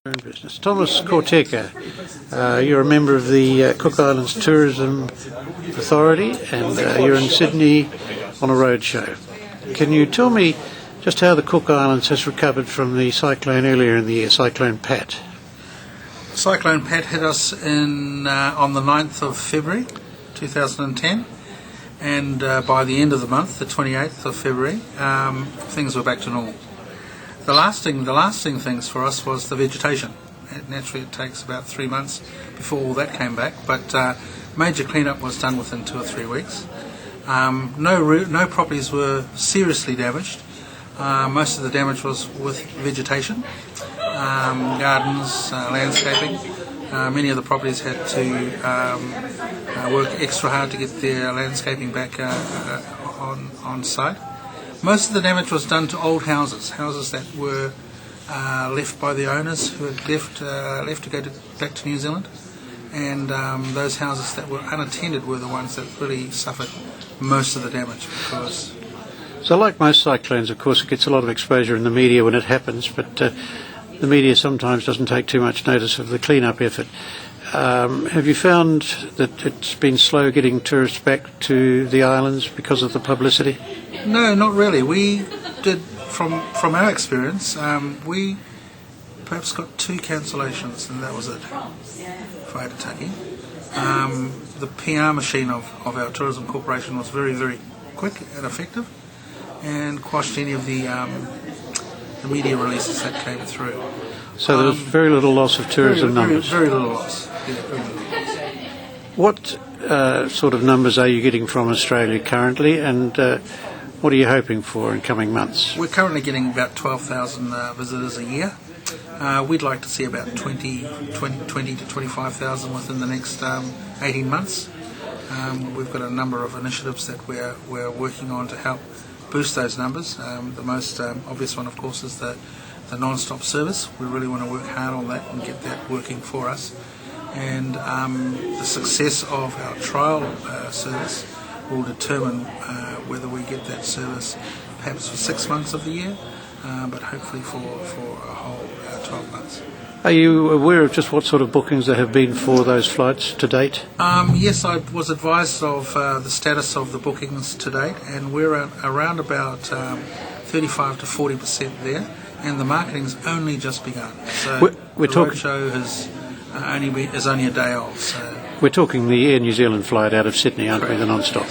Business. Thomas Koteka, you're a member of the Cook Islands Tourism Authority, and you're in Sydney on a roadshow. Can you tell me just how the Cook Islands has recovered from the cyclone earlier in the year, Cyclone Pat? Cyclone Pat hit us on the 9th of February 2010, and by the end of the month, the 28th of February, things were back to normal. The lasting things for us was the vegetation. Naturally, it takes about 3 months before all that came back, but major cleanup was done within 2 or 3 weeks. No properties were seriously damaged. Most of the damage was with vegetation, gardens, landscaping. Many of the properties had to work extra hard to get their landscaping back on site. Most of the damage was done to old houses that were left by the owners who had left to go back to New Zealand, and those houses that were unattended were the ones that really suffered most of the damage. So like most cyclones, of course, it gets a lot of exposure in the media when it happens, but the media sometimes doesn't take too much notice of the clean-up effort. Have you found that it's been slow getting tourists back to the islands because of the publicity? No, not really. We did, from our experience, we perhaps got 2 cancellations, and that was it for Aitutaki. The PR machine of our tourism corporation was very, very quick and effective, and quashed any of the media releases that came through. So there was very little loss of tourism numbers? Very little loss. Yeah, very little loss. What sort of numbers are you getting from Australia currently, and what are you hoping for in coming months? We're currently getting about 12,000 visitors a year. We'd like to see about 20 to 25,000 within the next 18 months. We've got a number of initiatives that we're working on to help boost those numbers. The most obvious one, of course, is the non-stop service. We really want to work hard on that and get that working for us. And the success of our trial service will determine whether we get that service perhaps for 6 months of the year, but hopefully for a whole 12 months. Are you aware of just what sort of bookings there have been for those flights to date? Yes, I was advised of the status of the bookings to date, and we're around about 35 to 40% there, and the marketing's only just begun. So the roadshow is only a day old. So we're talking the Air New Zealand flight out of Sydney, aren't we, the non-stop?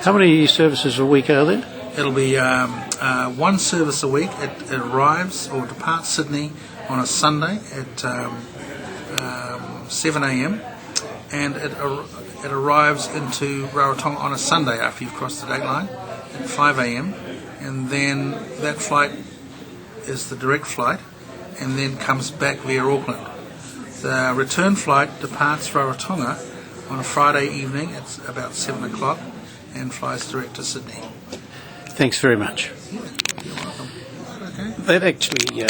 How many services a week are there? It'll be 1 service a week. It arrives or departs Sydney on a Sunday at 7 a.m. and it arrives into Rarotonga on a Sunday after you've crossed the date line at 5 a.m. and then that flight is the direct flight and then comes back via Auckland. The return flight departs Rarotonga on a Friday evening at about 7 o'clock and flies direct to Sydney. Thanks very much. Yeah, you're welcome. Okay. That actually